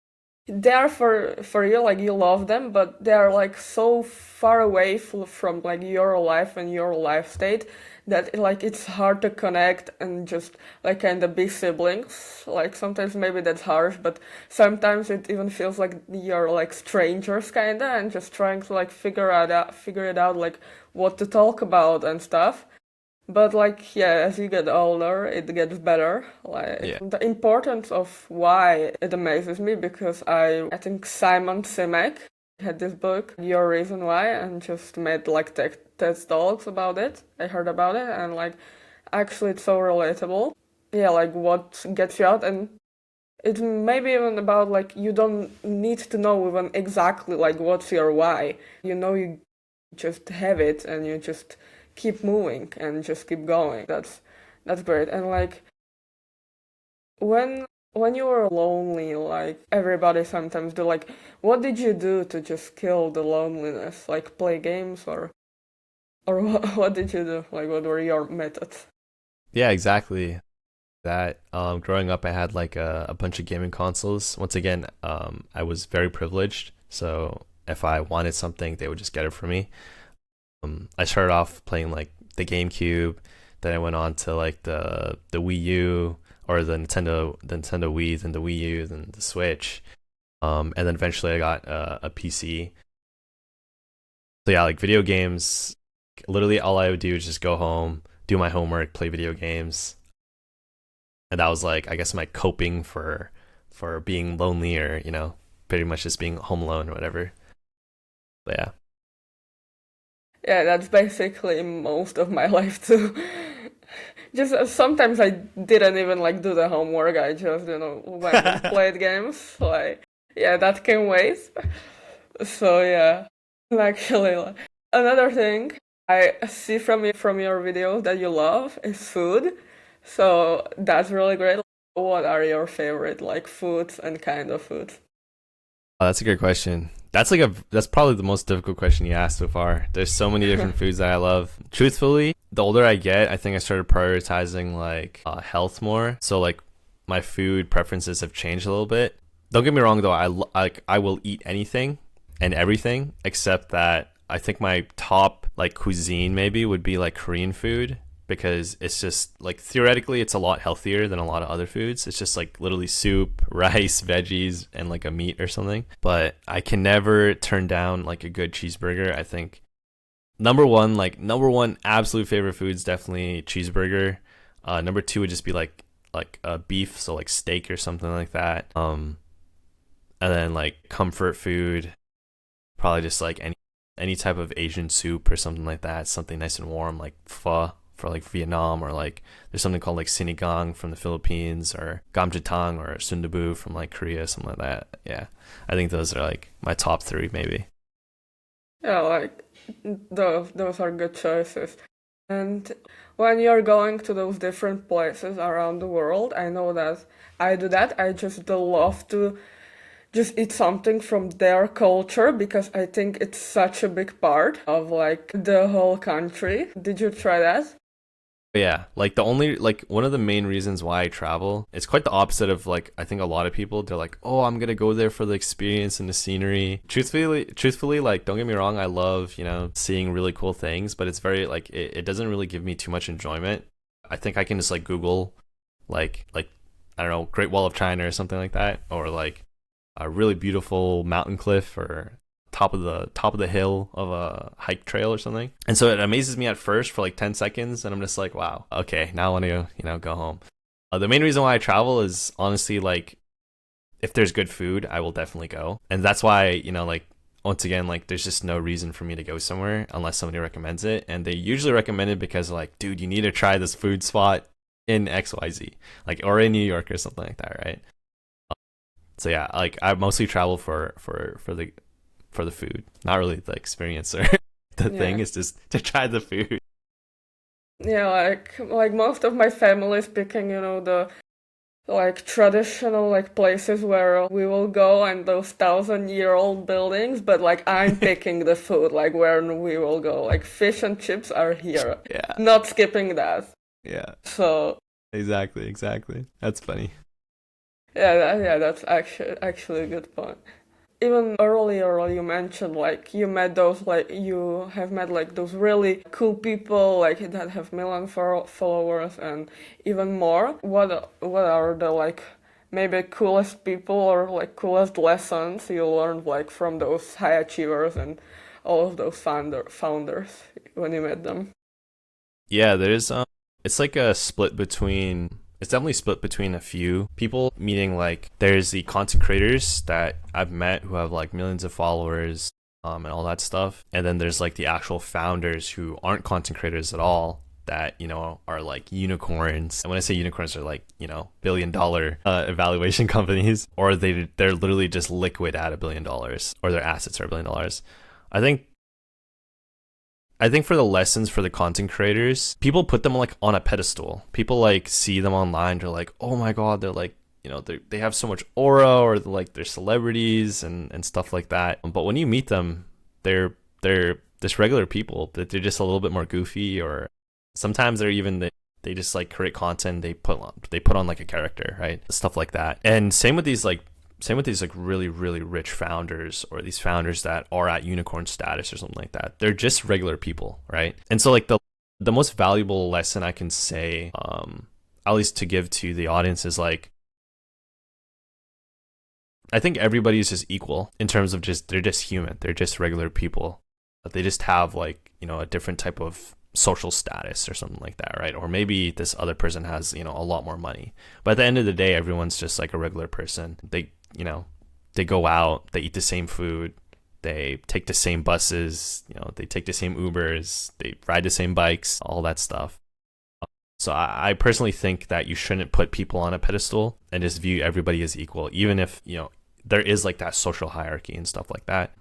they're for you, like you love them, but they're like so far away from like your life and your life state, that like it's hard to connect and just like kind of be siblings. Like sometimes maybe that's harsh, but sometimes it even feels like you're like strangers kinda, and just trying to like figure it out, like what to talk about and stuff. But like, yeah, as you get older, it gets better. Like Yeah. the importance of why it amazes me, because I think Simon Sinek had this book, Your Reason Why, and just made like TED Talks about it. I heard about it, and like actually it's so relatable. Yeah, like what gets you out, and it's maybe even about like you don't need to know even exactly like what's your why. You know, you just have it, and you just keep moving and just keep going. That's great. And like when you were lonely, like everybody sometimes do, like what did you do to just kill the loneliness? Like play games, or what did you do? Like what were your methods? Yeah, exactly. That growing up, I had like a bunch of gaming consoles. Once again, I was very privileged, so if I wanted something, they would just get it for me. I started off playing like the GameCube, then I went on to like the Wii U, or the Nintendo Wii, then the Wii U, then the Switch. And then eventually I got a PC. So yeah, like video games, literally all I would do is just go home, do my homework, play video games. And that was like, I guess, my coping for being lonely, or, pretty much just being home alone or whatever. But yeah. Yeah, that's basically most of my life too. Just sometimes I didn't even like do the homework. I just, went and played games. Like, yeah, that can wait. So yeah, actually, like, another thing I see from your videos that you love is food. So that's really great. What are your favorite like foods and kind of foods? Oh, that's a good question. That's probably the most difficult question you asked so far. There's so many different foods that I love. Truthfully, the older I get, I think I started prioritizing like health more. So like my food preferences have changed a little bit. Don't get me wrong though, I will eat anything and everything, except that I think my top like cuisine maybe would be like Korean food, because it's just like theoretically it's a lot healthier than a lot of other foods. It's just like literally soup, rice, veggies, and like a meat or something. But I can never turn down like a good cheeseburger. I think number one absolute favorite food is definitely cheeseburger. Number two would just be like beef, so like steak or something like that. And then like comfort food, probably just like any type of Asian soup or something like that. Something nice and warm, like pho for like Vietnam, or like there's something called like sinigang from the Philippines, or gamjatang or sundubu from like Korea, something like that. Yeah, I think those are like my top three maybe. Yeah, like those are good choices. And when you're going to those different places around the world, I know that I do that. I just do love to just eat something from their culture because I think it's such a big part of like the whole country. Did you try that? But yeah, like the only like one of the main reasons why I travel, it's quite the opposite of like I think a lot of people. They're like, oh, I'm gonna go there for the experience and the scenery. Truthfully, like don't get me wrong, I love seeing really cool things, but it's very like it doesn't really give me too much enjoyment. I think I can just like Google like I don't know, Great Wall of China or something like that, or like a really beautiful mountain cliff, or top of the hill of a hike trail or something. And so it amazes me at first for like 10 seconds, and I'm just like, wow, okay, now I want to go home. The main reason why I travel is honestly like if there's good food, I will definitely go. And that's why, like once again, like there's just no reason for me to go somewhere unless somebody recommends it. And they usually recommend it because like, dude, you need to try this food spot in XYZ, like, or in New York or something like that, right? So yeah, like I mostly travel for the food, not really the experience or the Yeah. thing is just to try the food. Yeah, like most of my family is picking, the like traditional like places where we will go and those 1,000-year-old buildings, but like I'm picking the food, like where we will go. Like fish and chips are here. Yeah, Not skipping that. yeah, So exactly. That's funny. yeah, that's actually a good point. Even earlier you mentioned like you have met like those really cool people like that have million followers and even more. What are the like maybe coolest people or like coolest lessons you learned like from those high achievers and all of those founders when you met them? Yeah, there's it's like a split between it's definitely split between a few people, meaning like there's the content creators that I've met who have like millions of followers, and all that stuff. And then there's like the actual founders who aren't content creators at all, that, are like unicorns. And when I say unicorns, they're like, billion-dollar evaluation companies, or they're literally just liquid at $1 billion, or their assets are $1 billion. I think I think for the lessons for the content creators, people put them like on a pedestal. People like see them online. They're like, oh my God, they're like, they have so much aura, or they're celebrities and stuff like that. But when you meet them, they're just regular people, that they're just a little bit more goofy, or sometimes they just like create content. They put on like a character, right? Stuff like that. And same with these like really, really rich founders, or these founders that are at unicorn status or something like that. They're just regular people, right? And so like the most valuable lesson I can say at least to give to the audience, is like, I think everybody is just equal in terms of just, they're just human. They're just regular people. But they just have like, a different type of social status or something like that, right? Or maybe this other person has, a lot more money. But at the end of the day, everyone's just like a regular person. They go out, they eat the same food, they take the same buses, they take the same Ubers, they ride the same bikes, all that stuff. So I personally think that you shouldn't put people on a pedestal and just view everybody as equal, even if, there is like that social hierarchy and stuff like that.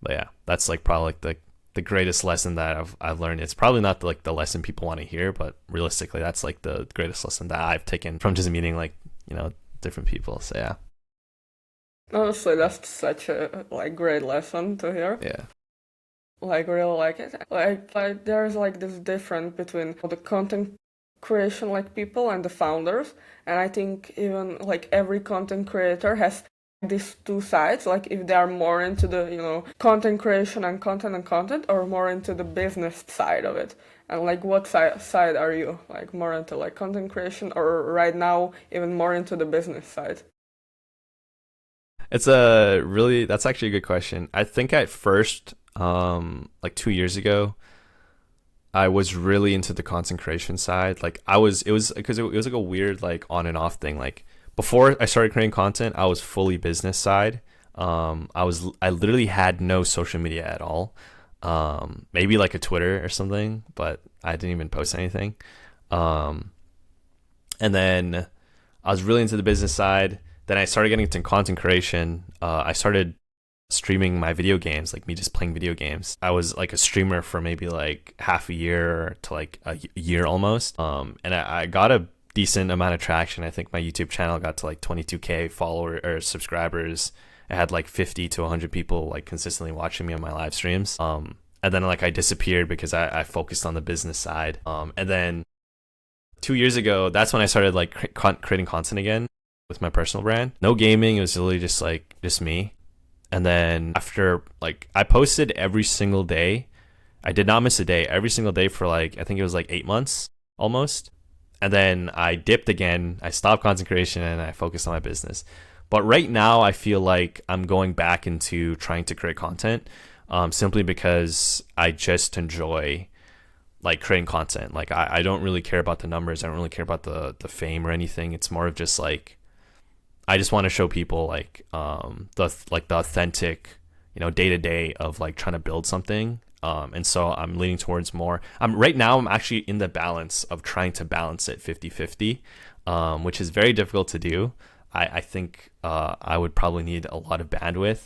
But yeah, that's like probably like the greatest lesson that I've learned. It's probably not like the lesson people want to hear, but realistically, that's like the greatest lesson that I've taken from just meeting like, different people. So yeah. Honestly, that's such a like great lesson to hear. Yeah. Like really like it. Like there's like this difference between the content creation like people and the founders. And I think even like every content creator has these two sides, like if they are more into the content creation and content or more into the business side of it. And like what side are you, like more into like content creation or right now even more into the business side? That's actually a good question. I think at first, like 2 years ago, I was really into the content creation side. Like it was because it was like a weird like on and off thing. Like before I started creating content, I was fully business side. I literally had no social media at all. Maybe like a Twitter or something, but I didn't even post anything. And then I was really into the business side. Then I started getting into content creation. I started streaming my video games, like me just playing video games. I was like a streamer for maybe like half a year to like a year almost. And I got a decent amount of traction. I think my YouTube channel got to like 22K followers or subscribers. I had like 50 to 100 people like consistently watching me on my live streams. And then like I disappeared because I focused on the business side. And then 2 years ago, that's when I started like creating content again with my personal brand. No gaming. It was literally just me. And then after like I posted every single day. I did not miss a day. Every single day for like, I think it was like 8 months almost. And then I dipped again. I stopped content creation and I focused on my business. But right now I feel like I'm going back into trying to create content, simply because I just enjoy like creating content. Like I don't really care about the numbers. I don't really care about the fame or anything. It's more of just like, I just want to show people like the authentic, day to day of like trying to build something. And so I'm leaning towards more. Right now I'm actually in the balance of trying to balance it 50-50, which is very difficult to do. I think I would probably need a lot of bandwidth.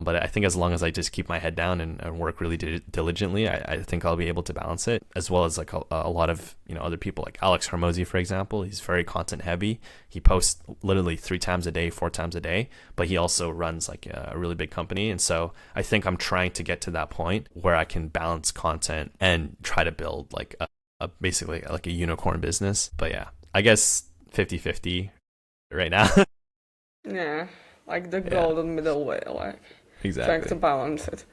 But I think as long as I just keep my head down and work really diligently, I think I'll be able to balance it, as well as like a lot of other people like Alex Hormozy, for example. He's very content heavy. He posts literally 3 times a day, 4 times a day, but he also runs like a really big company. And so I think I'm trying to get to that point where I can balance content and try to build like a basically like a unicorn business. But yeah, I guess 50-50 right now. Yeah, like the Yeah, golden middle way, like trying to exactly. balance it.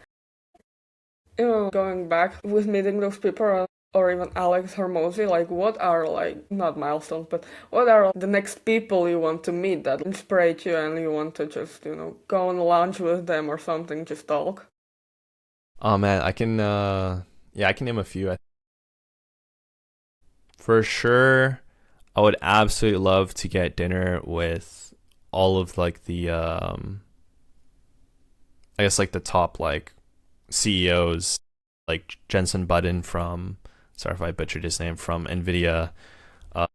Going back with meeting those people or even Alex Hormozy, like what are like not milestones, but what are the next people you want to meet that inspire you and you want to just, go on lunch with them or something, just talk? Oh man, I can name a few. For sure, I would absolutely love to get dinner with all of like the I guess like the top like CEOs, like Jensen Button from, sorry if I butchered his name, from Nvidia. Uh,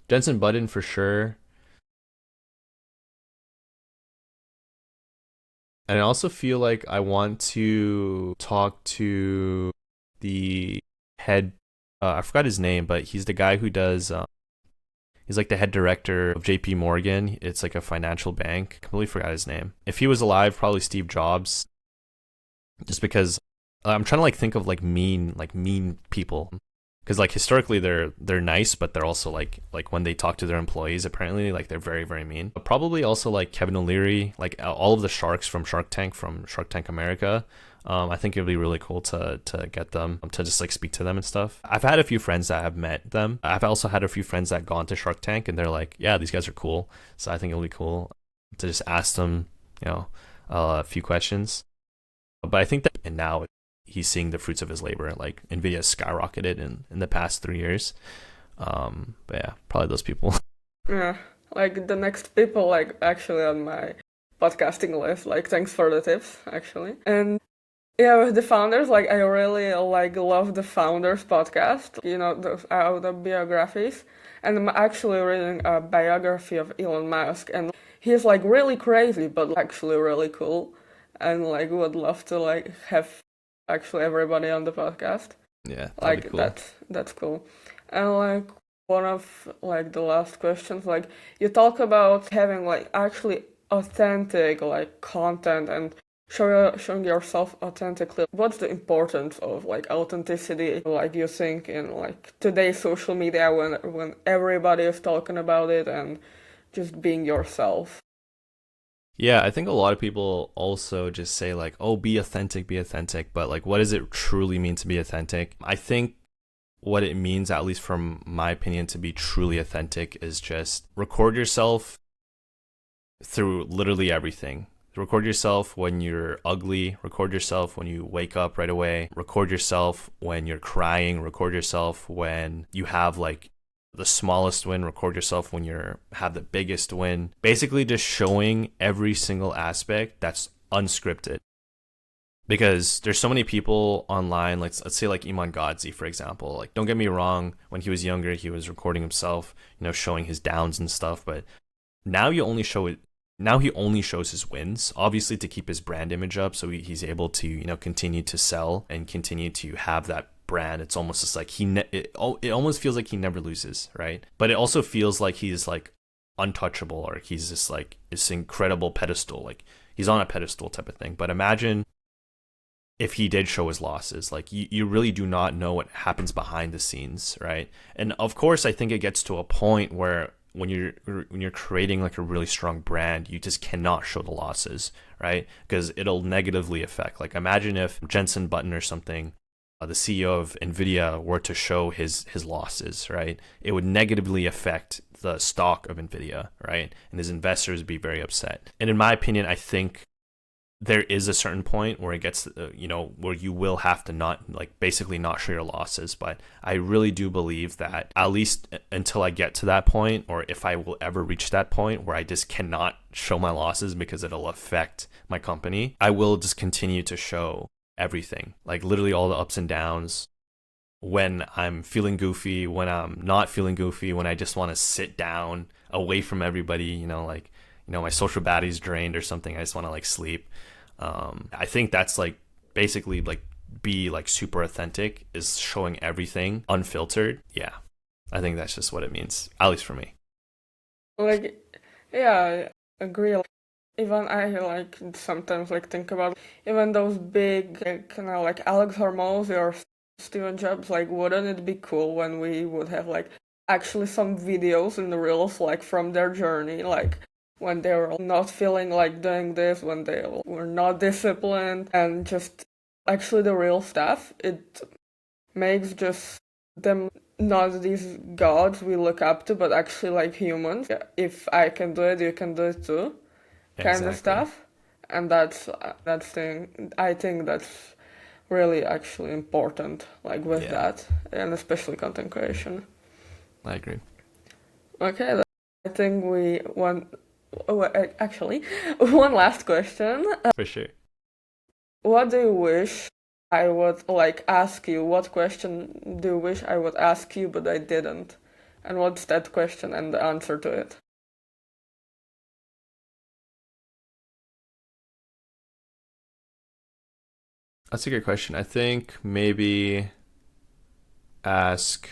Jensen Button for sure. And I also feel like I want to talk to the head. I forgot his name, but he's the guy who does. He's like the head director of JP Morgan. It's like a financial bank. Completely forgot his name. If he was alive, probably Steve Jobs. Just because I'm trying to like think of like mean people, because like historically they're nice, but they're also like when they talk to their employees, apparently like they're very very mean. But probably also like Kevin O'Leary, like all of the sharks from Shark Tank America. I think it'd be really cool to get them to just like speak to them and stuff. I've had a few friends that have met them. I've also had a few friends that gone to Shark Tank and they're like, yeah, these guys are cool. So I think it'll be cool to just ask them, you know, a few questions. But I think that and now he's seeing the fruits of his labor. Like Nvidia skyrocketed in the past 3 years. But yeah, probably those people. Yeah, like the next people like actually on my podcasting list. Like thanks for the tips actually. And yeah, with the founders, like I really like love the founders podcast. You know, those autobiographies. And I'm actually reading a biography of Elon Musk, and he's like really crazy, but actually really cool. And like would love to like have actually everybody on the podcast. Yeah, that'd be Like cool. that's cool. And like one of like the last questions, like you talk about having like actually authentic like content and showing yourself authentically. What's the importance of like authenticity, like you think in like today's social media when everybody is talking about it and just being yourself? Yeah, I think a lot of people also just say like, "Oh, be authentic, be authentic." But like, what does it truly mean to be authentic? I think what it means, at least from my opinion, to be truly authentic is just record yourself through literally everything. Record yourself when you're ugly, record yourself when you wake up right away, record yourself when you're crying, record yourself when you have like the smallest win, record yourself when you're have the biggest win. Basically just showing every single aspect that's unscripted. Because there's so many people online, like let's say like Iman Godzi, for example. Like don't get me wrong, when he was younger, he was recording himself, showing his downs and stuff, but now you only show it now he only shows his wins, obviously to keep his brand image up, so he's able to continue to sell and continue to have that brand. It's almost just like it almost feels like he never loses, right? But it also feels like he's like untouchable, or he's just like this incredible pedestal, like he's on a pedestal type of thing. But imagine if he did show his losses, like you really do not know what happens behind the scenes, right? And of course I think it gets to a point where when you're creating like a really strong brand, you just cannot show the losses, right? Because it'll negatively affect. Like imagine if Jensen Button or something, the CEO of Nvidia, were to show his losses, right? It would negatively affect the stock of Nvidia, right? And his investors would be very upset. And in my opinion, I think there is a certain point where it gets, where you will have to not, like, basically not show your losses. But I really do believe that at least until I get to that point, or if I will ever reach that point where I just cannot show my losses because it'll affect my company, I will just continue to show everything, like literally all the ups and downs, when I'm feeling goofy, when I'm not feeling goofy, when I just want to sit down away from everybody, my social battery's drained or something. I just want to like sleep. I think that's like basically like be like super authentic, is showing everything unfiltered. Yeah, I think that's just what it means, at least for me. Like, yeah, I agree. Like, even I like sometimes like think about even those big kind of like Alex Hormozy or Steven Jobs. Like, wouldn't it be cool when we would have like actually some videos and reels like from their journey, like when they were not feeling like doing this, when they were not disciplined, and just actually the real stuff. It makes just them not these gods we look up to, but actually like humans. Yeah, if I can do it, you can do it too, kind of Exactly. stuff. And that's thing. I think that's really actually important, like with Yeah, that, and especially content creation. I agree. Okay, I think we want. Oh, actually, one last question. For sure. What do you wish I would like ask you? What question do you wish I would ask you, but I didn't? And what's that question and the answer to it? That's a good question. I think maybe ask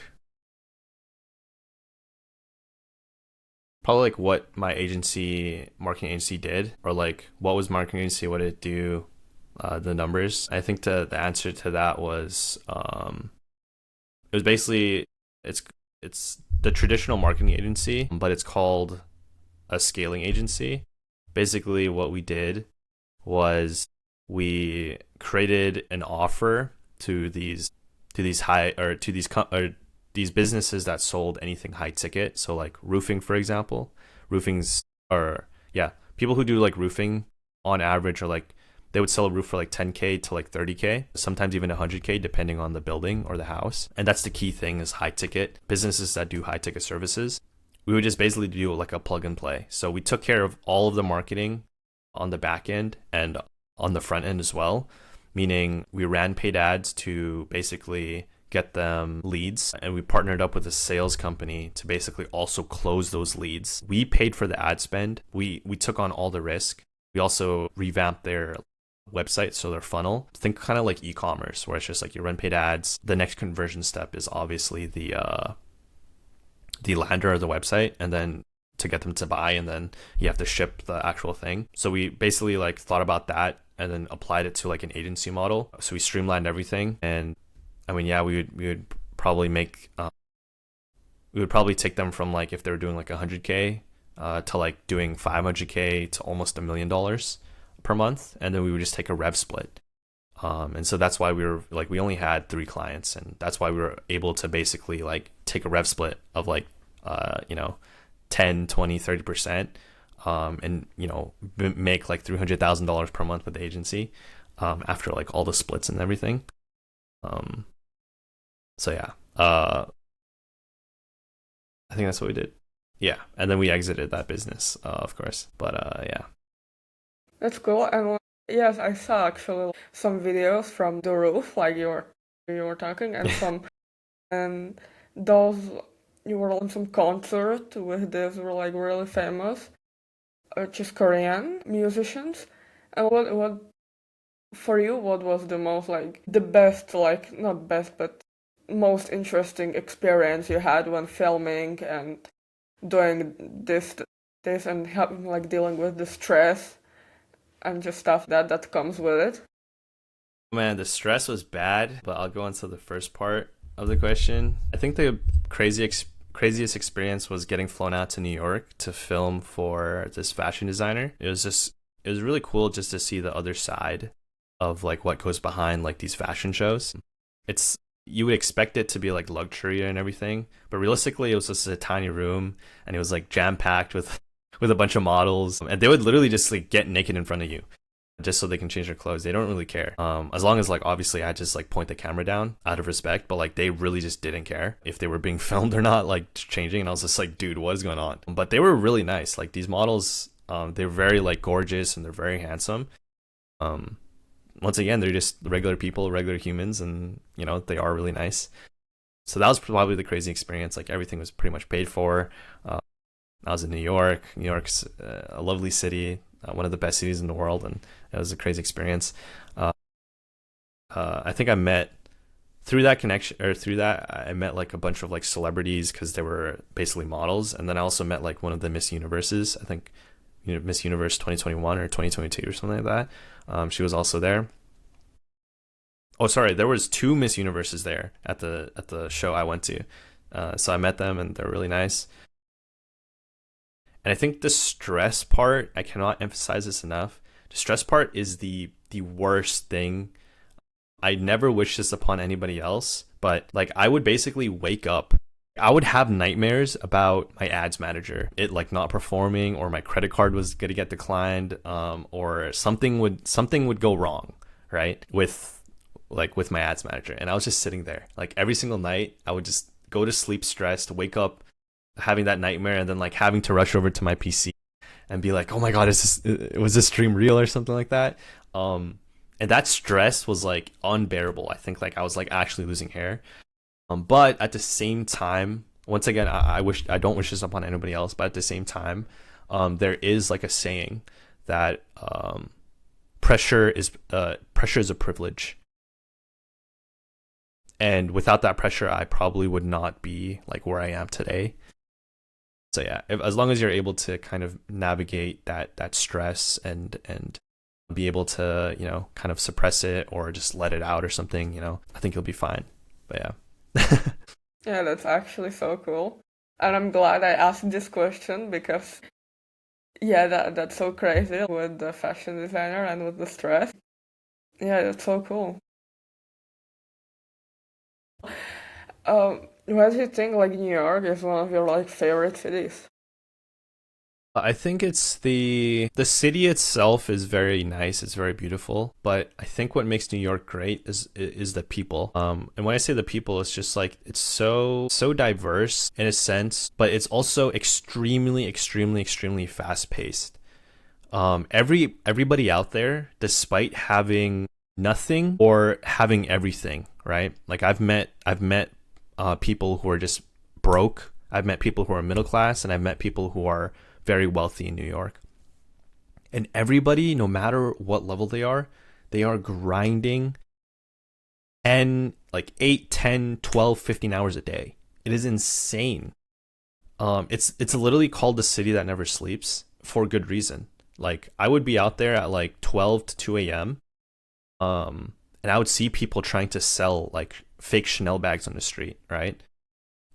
probably like what my marketing agency did, or like what was marketing agency, what did it do, the numbers. I think the answer to that was it was basically it's it's the traditional marketing agency, but it's called a scaling agency. Basically, what we did was we created an offer to these high or to these or these businesses that sold anything high ticket. So like roofing, for example, roofing's or yeah, people who do like roofing on average are like they would sell a roof for like 10K to like 30K, sometimes even 100K depending on the building or the house. And that's the key thing is high ticket businesses that do high ticket services. We would just basically do like a plug and play. So we took care of all of the marketing on the back end and on the front end as well, meaning we ran paid ads to basically get them leads, and we partnered up with a sales company to basically also close those leads. We paid for the ad spend. We took on all the risk. We also revamped their website, so their funnel. Think kind of like e-commerce, where it's just like you run paid ads. The next conversion step is obviously the lander of the website, and then to get them to buy, and then you have to ship the actual thing. So we basically like thought about that and then applied it to like an agency model. So we streamlined everything, and I mean, yeah, we would probably make we would probably take them from like if they were doing like 100K to like doing 500K to almost $1 million per month, and then we would just take a rev split. And so that's why we were like we only had 3 clients, and that's why we were able to basically like take a rev split of like 10, 20, 30%, and make like $300,000 per month with the agency after like all the splits and everything. Um, so yeah, I think that's what we did. Yeah, and then we exited that business, of course. But yeah, That's cool. And yes, I saw actually some videos from the roof, like you were talking, and some and those you were on some concert with these were like really famous, just Korean musicians. And what for you? What was the most like the best, like not best, but most interesting experience you had when filming and doing this and like dealing with the stress and just stuff that comes with it? man, the stress was bad. But I'll go into the first part of the question. I think the craziest experience was getting flown out to New York to film for this fashion designer. It was really cool just to see the other side of like what goes behind like these fashion shows. It's you would expect it to be like luxury and everything, but realistically it was just a tiny room, and it was like jam packed with with a bunch of models, and they would literally just like get naked in front of you just so they can change their clothes. They don't really care. As long as like obviously I just like point the camera down out of respect, but like they really just didn't care if they were being filmed or not, like changing. And I was just like, dude, what is going on? But they were really nice. Like these models, they're very like gorgeous and they're very handsome. Um, Once again, they're just regular people, regular humans, and they are really nice. So that was probably the crazy experience. Like everything was pretty much paid for. Uh, I was in New York. New York's a lovely city, one of the best cities in the world, and it was a crazy experience. Uh, I think I met through that connection or through that I met like a bunch of like celebrities because they were basically models, and then I also met like one of the Miss Universes. I think Miss Universe 2021 or 2022 or something like that. She was also there. Oh, sorry, there was 2 Miss Universes there at the show I went to. So I met them and they're really nice. And I think the stress part, I cannot emphasize this enough. The stress part is the worst thing. I never wish this upon anybody else, but like I would basically wake up. I would have nightmares about my ads manager, it like not performing, or my credit card was gonna get declined, or something would go wrong, right? With my ads manager. And I was just sitting there. Like every single night, I would just go to sleep stressed, wake up having that nightmare, and then like having to rush over to my PC and be like, "Oh my god, was this stream real or something like that?" And that stress was like unbearable. I think like I was like actually losing hair. But at the same time, once again, I don't wish this upon anybody else, but at the same time, there is like a saying that pressure is a privilege, and without that pressure, I probably would not be like where I am today. So yeah, as long as you're able to kind of navigate that stress and be able to kind of suppress it or just let it out or something, I think you'll be fine. But yeah. Yeah, that's actually so cool. And I'm glad I asked this question because yeah, that's so crazy with the fashion designer and with the stress. Yeah, that's so cool. Why do you think like New York is one of your like favorite cities? I think it's the city itself is very nice. It's very beautiful, but I think what makes New York great is the people. And when I say the people, it's just like it's so diverse in a sense, but it's also extremely fast paced. Everybody out there, despite having nothing or having everything, right? Like I've met people who are just broke. I've met people who are middle class, and I've met people who are very wealthy in New York. And everybody, no matter what level they are grinding 10, like 8, 10, 12, 15 hours a day. It is insane. It's literally called the city that never sleeps for good reason. Like I would be out there at like 12 to 2 a.m. And I would see people trying to sell like fake Chanel bags on the street, right?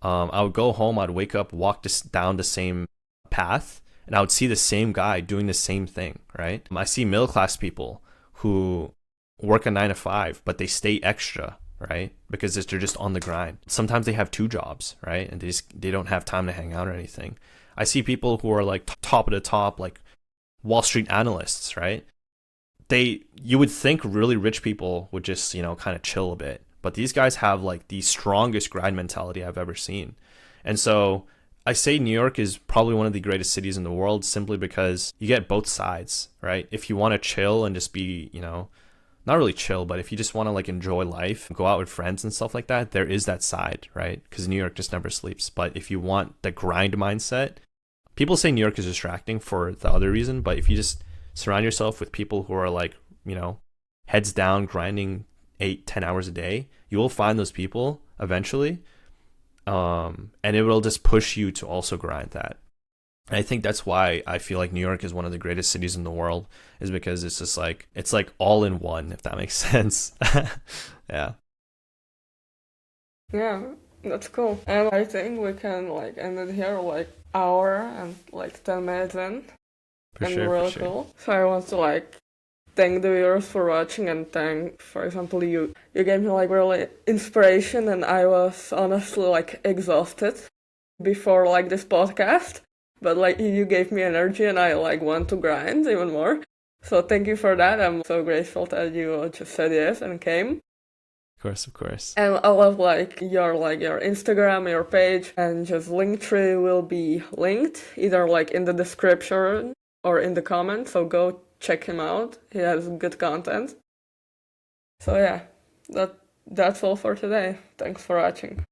I would go home, I'd wake up, walk down the same path, and I would see the same guy doing the same thing, right? I see middle class people who work a 9 to 5, but they stay extra, right? Because they're just on the grind. Sometimes they have two jobs, right? And they don't have time to hang out or anything. I see people who are like top of the top, like Wall Street analysts, right? You would think really rich people would just, kind of chill a bit. But these guys have like the strongest grind mentality I've ever seen. And so I say New York is probably one of the greatest cities in the world simply because you get both sides, right? If you want to chill and just be, not really chill, but if you just want to like enjoy life, go out with friends and stuff like that, there is that side, right? Because New York just never sleeps. But if you want the grind mindset, people say New York is distracting for the other reason, but if you just surround yourself with people who are like, heads down, grinding 8, 10 hours a day, you will find those people eventually. And it will just push you to also grind that. And I think that's why I feel like New York is one of the greatest cities in the world, is because it's just like, it's like all in one, if that makes sense. Yeah, Yeah, that's cool. And I think we can like end it here like hour and like 10 minutes in. for And sure, for really sure. cool. So I want to like thank the viewers for watching and thank, for example, you. You gave me like really inspiration, and I was honestly like exhausted before like this podcast. But like you gave me energy, and I like want to grind even more. So thank you for that. I'm so grateful that you just said yes and came. Of course, of course. And I love like your Instagram, your page, and just Linktree will be linked either like in the description or in the comments. So go check him out. He has good content. So yeah, that that's all for today. Thanks for watching.